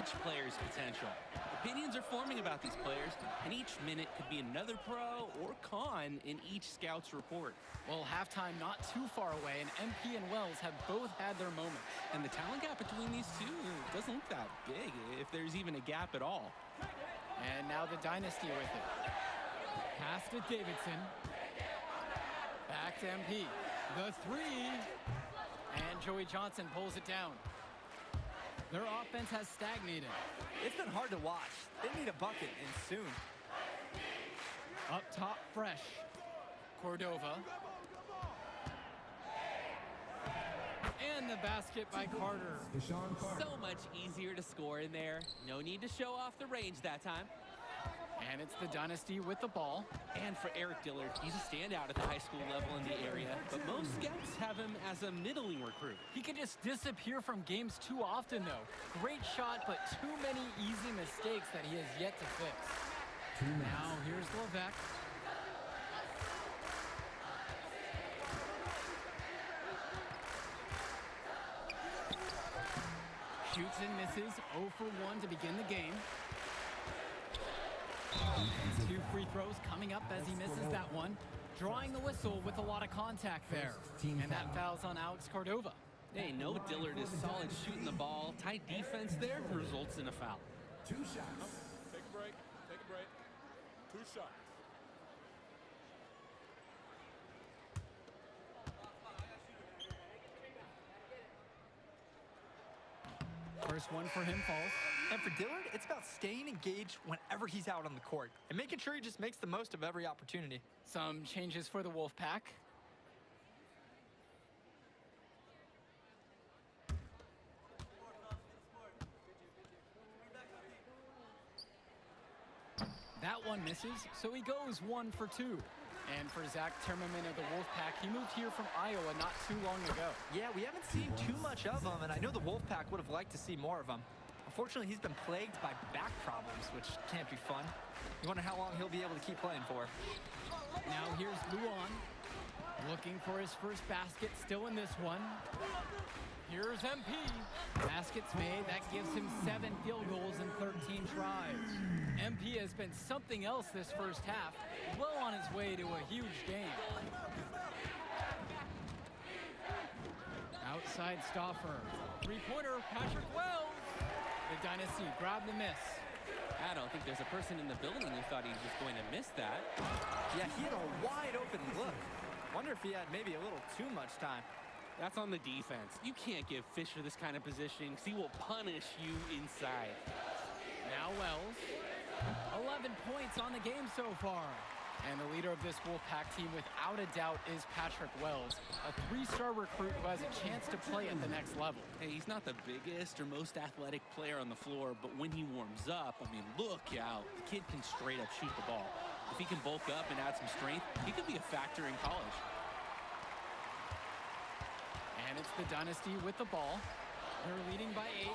Each player's potential. Opinions are forming about these players, and each minute could be another pro or con in each scout's report. Well, halftime not too far away, and MP and Wells have both had their moments. And the talent gap between these two doesn't look that big, if there's even a gap at all. And now the Dynasty with it. Pass to Davidson. Back to MP. The three. And Joey Johnson pulls it down. Their offense has stagnated. It's been hard to watch. They need a bucket, and soon. Up top, Fresh. Cordova. And the basket by Carter. So much easier to score in there. No need to show off the range that time. And it's the Dynasty with the ball. And for Eric Dillard, he's a standout at the high school level in the area, but most scouts have him as a middling recruit. He can just disappear from games too often, though. Great shot, but too many easy mistakes that he has yet to fix. Now, here's Levesque. Shoots and misses, 0 for 1 to begin the game. 2 free throws coming up as he misses that one. Drawing the whistle with a lot of contact there. And that foul's on Alex Cordova. Hey, no, Dillard is solid shooting the ball. Tight defense there results in a foul. 2 shots. Take a break. Take a break. 2 shots. First one for him falls. And for Dillard, it's about staying engaged whenever he's out on the court and making sure he just makes the most of every opportunity. Some changes for the Wolfpack. That one misses, so he goes 1 for 2. And for Zach Timmerman of the Wolfpack, he moved here from Iowa not too long ago. Yeah, we haven't seen too much of him, and I know the Wolfpack would have liked to see more of him. Unfortunately, he's been plagued by back problems, which can't be fun. You wonder how long he'll be able to keep playing for. Now here's Luan, looking for his first basket, still in this one. Here's MP. Baskets made, that gives him 7 field goals in 13 tries. MP has been something else this first half, well on his way to a huge game. Outside Stauffer. Three-pointer, Patrick Wells. The Dynasty grabbed the miss. I don't think there's a person in the building who thought he was just going to miss that. Yeah, he had a wide open look. Wonder if he had maybe a little too much time. That's on the defense. You can't give Fisher this kind of positioning, because he will punish you inside. Now Wells. 11 points on the game so far. And the leader of this Wolfpack team, without a doubt, is Patrick Wells, a 3-star recruit who has a chance to play at the next level. Hey, he's not the biggest or most athletic player on the floor, but when he warms up, I mean, look out. The kid can straight up shoot the ball. If he can bulk up and add some strength, he could be a factor in college. And it's the Dynasty with the ball. They're leading by 8.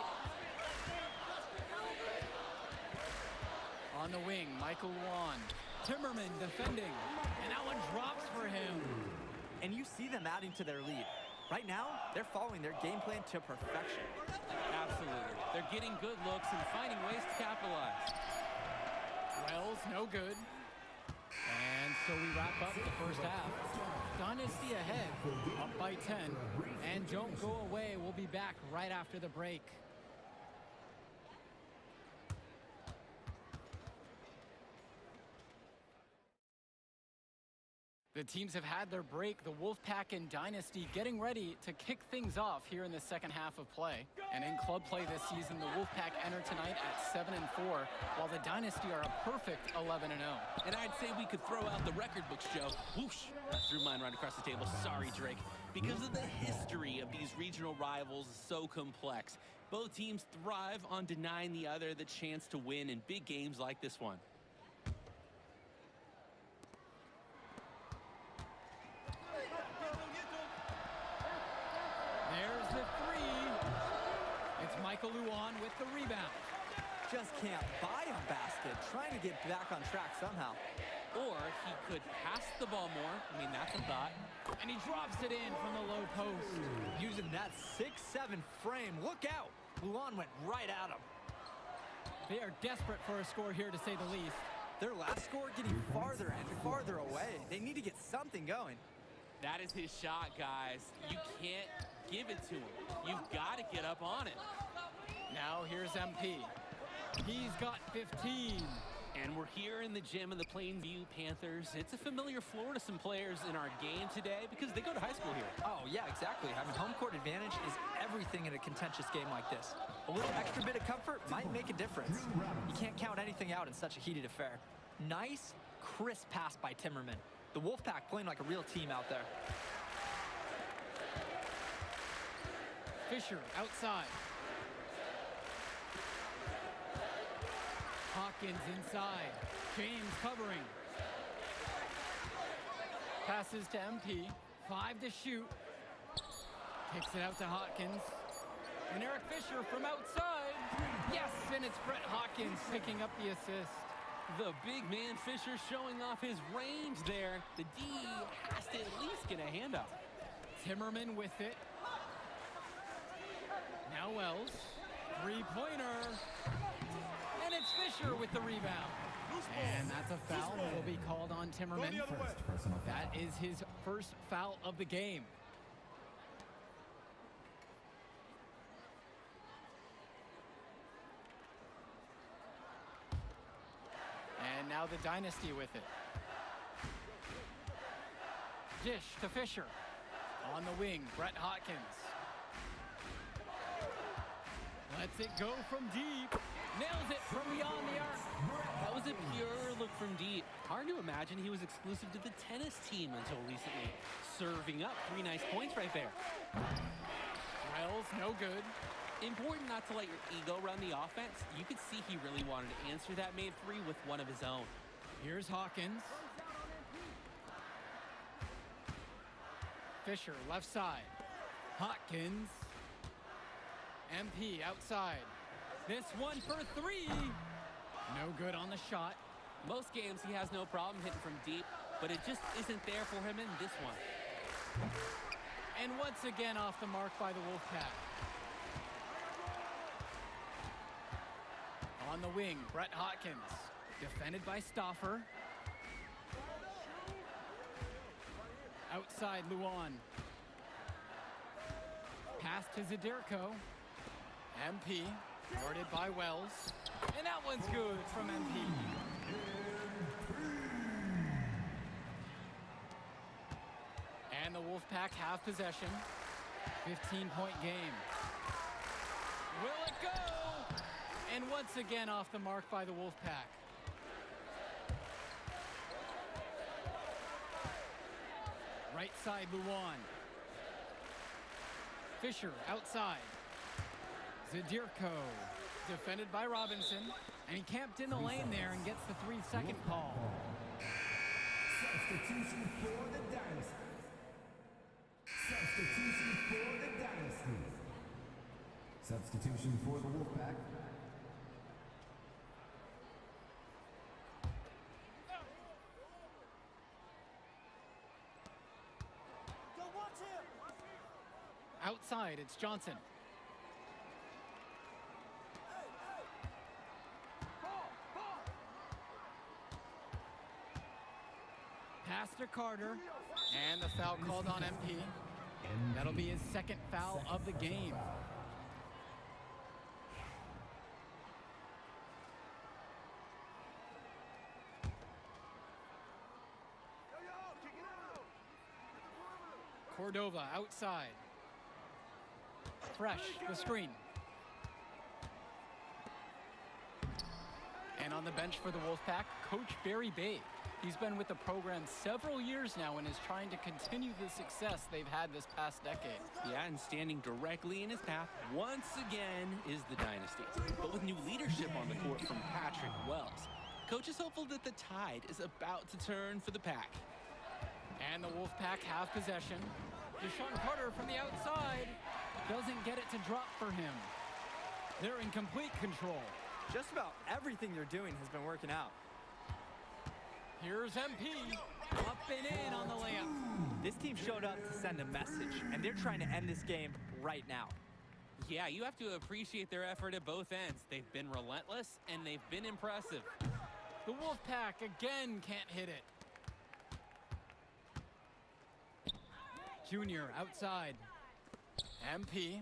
On the wing, Michael Luan. Timmerman defending. And that one drops for him. And you see them adding to their lead. Right now, they're following their game plan to perfection. Absolutely. They're getting good looks and finding ways to capitalize. Wells, no good. And so we wrap up the first half. Dynasty ahead, up by 10. And don't go away. We'll be back right after the break. The teams have had their break, the Wolfpack and Dynasty getting ready to kick things off here in the second half of play. And in club play this season, the Wolfpack enter tonight at 7-4, while the Dynasty are a perfect 11-0. And I'd say we could throw out the record books, Joe. Whoosh! I threw mine right across the table. Sorry, Drake. Because of the history of these regional rivals is so complex. Both teams thrive on denying the other the chance to win in big games like this one. There's the three. It's Michael Luan with the rebound. Just can't buy a basket, trying to get back on track somehow. Or he could pass the ball more. I mean, that's a thought. And he drops it in from the low post. Using that 6'7" frame, look out. Luan went right at him. They are desperate for a score here, to say the least. Their last score getting farther and farther away. They need to get something going. That is his shot, guys. You can't give it to him. You've got to get up on it. Now here's MP. He's got 15. And we're here in the gym of the Plainview Panthers. It's a familiar floor to some players in our game today because they go to high school here. Oh, yeah, exactly. Having home court advantage is everything in a contentious game like this. A little extra bit of comfort might make a difference. You can't count anything out in such a heated affair. Nice, crisp pass by Timmerman. The Wolfpack playing like a real team out there. Fisher outside. Hawkins inside. James covering. Passes to MP. 5 to shoot. Kicks it out to Hawkins. And Eric Fisher from outside. Yes, and it's Brett Hawkins picking up the assist. The big man Fisher showing off his range there. The D has to at least get a hand up. Timmerman with it. Now Wells. Three-pointer. And it's Fisher with the rebound. And that's a foul that will be called on Timmerman. That is his first foul of the game. And now the Dynasty with it. Dish to Fisher. On the wing, Brett Hawkins. Lets it go from deep. Nails it from beyond the arc. That was a pure look from deep. Hard to imagine he was exclusive to the tennis team until recently. Serving up 3 nice points right there. Wells, no good. Important not to let your ego run the offense. You could see he really wanted to answer that made three with one of his own. Here's Hawkins. Fisher, left side. Hawkins. MP outside. This one for 3. No good on the shot. Most games he has no problem hitting from deep, but it just isn't there for him in this one. And once again off the mark by the Wolfpack. On the wing, Brett Hawkins. Defended by Stauffer. Outside, Luan. Pass to Zadirko. MP, guarded by Wells. And that one's good from MP. And the Wolfpack have possession. 15-point game. Will it go? And once again off the mark by the Wolfpack. Right side, Luan. Fisher outside. Zadirko, defended by Robinson. And he camped in the lane there and gets the 3-second call. Substitution for the Dynasty. Substitution for the Dynasty. Substitution for the Wolfpack. Outside, it's Johnson. Pass to Carter. And the foul called on MP. That'll be his second foul of the game. Cordova outside. Fresh, the screen. And on the bench for the Wolfpack, Coach Barry Bay. He's been with the program several years now and is trying to continue the success they've had this past decade. Yeah, and standing directly in his path once again is the Dynasty. But with new leadership on the court from Patrick Wells, Coach is hopeful that the tide is about to turn for the Pack. And the Wolfpack have possession. Deshaun Carter from the outside doesn't get it to drop for him. They're in complete control. Just about everything they're doing has been working out. Here's MP, up and in on the layup. This team showed up to send a message, and they're trying to end this game right now. Yeah, you have to appreciate their effort at both ends. They've been relentless, and they've been impressive. The Wolfpack again can't hit it. Junior outside. MP.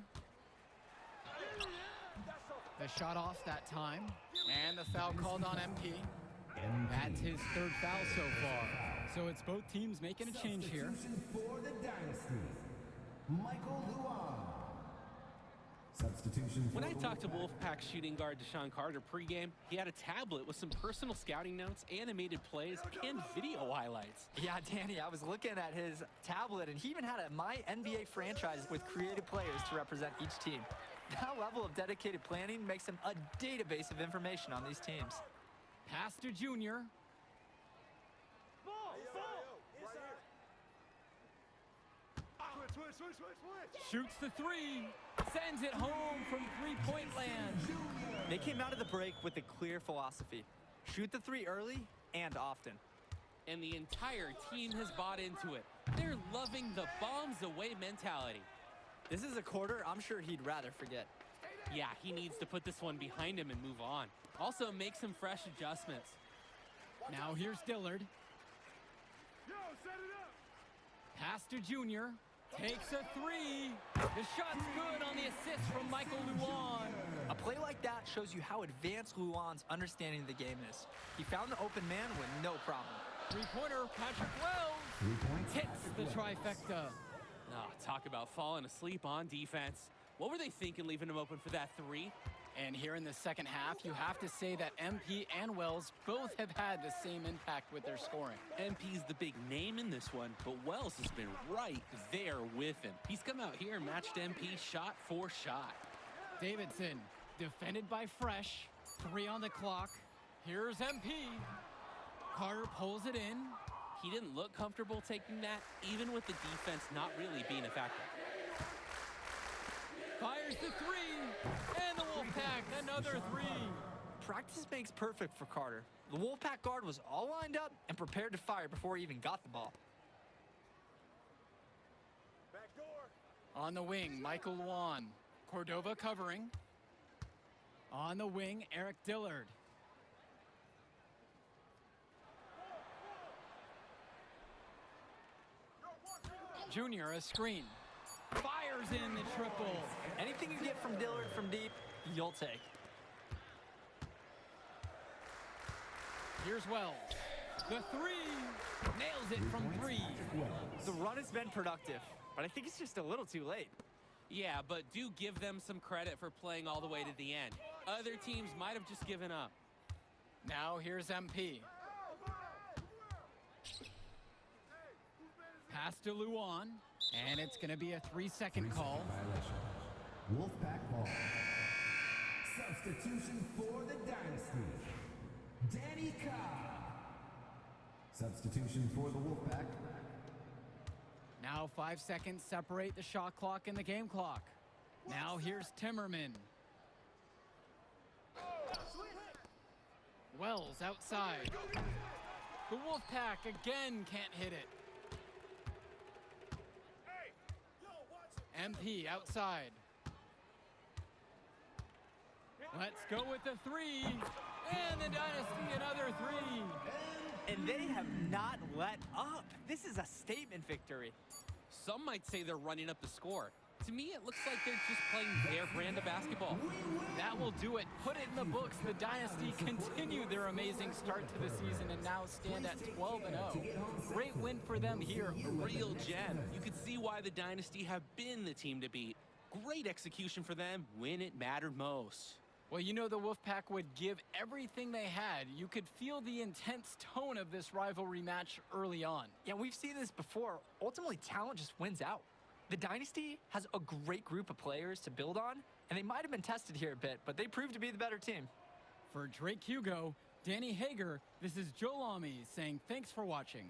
The shot off that time. And the foul called on MP. That's his third foul so far. So it's both teams making a change here. Substitution for the Dynasty. Michael Luan. Substitution for When I the talked to Wolfpack. Wolfpack shooting guard Deshaun Carter pregame, he had a tablet with some personal scouting notes, animated plays, and video highlights. Yeah, Danny, I was looking at his tablet, and he even had a My NBA franchise with creative players to represent each team. That level of dedicated planning makes him a database of information on these teams. Pass to Junior. Shoots the three. Sends it home from three-point land. They came out of the break with a clear philosophy. Shoot the three early and often. And the entire team has bought into it. They're loving the bombs away mentality. This is a quarter I'm sure he'd rather forget. Yeah, he needs to put this one behind him and move on. Also, make some fresh adjustments. Now here's Dillard. Pass to Junior. Takes a three. The shot's good on the assist from Michael Luan. A play like that shows you how advanced Luan's understanding of the game is. He found the open man with no problem. Three-pointer, Patrick Wells. 3 points. Hits the trifecta. Oh, talk about falling asleep on defense. What were they thinking leaving him open for that three? And here in the second half, you have to say that MP and Wells both have had the same impact with their scoring. MP's the big name in this one, but Wells has been right there with him. He's come out here and matched MP shot for shot. Davidson, defended by Fresh. 3 on the clock. Here's MP. Carter pulls it in. He didn't look comfortable taking that, even with the defense not really being a factor. Fires the three. And the Wolfpack, another three. Practice makes perfect for Carter. The Wolfpack guard was all lined up and prepared to fire before he even got the ball. On the wing, Michael Luan. Cordova covering. On the wing, Eric Dillard. Junior, a screen. Fires in the triple. Anything you get from Dillard from deep, you'll take. Here's Wells. The three. Nails it from 3. The run has been productive, but I think it's just a little too late. Yeah, but do give them some credit for playing all the way to the end. Other teams might have just given up. Now here's MP. Pass to Luan. And it's going to be a 3-second call. Violation. Wolfpack ball. Substitution for the Dynasty. Danny Cobb. Substitution for the Wolfpack. Now 5 seconds separate the shot clock and the game clock. Now here's Timmerman. Wells outside. The Wolfpack again can't hit it. MP outside. Let's go with the three. And the Dynasty another 3. And they have not let up. This is a statement victory. Some might say they're running up the score. To me, it looks like they're just playing their brand of basketball. That will do it. Put it in the books. The Dynasty continue their amazing start to the season and now stand at 12-0. Great win for them here. A real gem. You could see why the Dynasty have been the team to beat. Great execution for them when it mattered most. Well, you know the Wolfpack would give everything they had. You could feel the intense tone of this rivalry match early on. Yeah, we've seen this before. Ultimately, talent just wins out. The Dynasty has a great group of players to build on, and they might have been tested here a bit, but they proved to be the better team. For Drake Hugo, Danny Hager, this is Joe Lamy saying thanks for watching.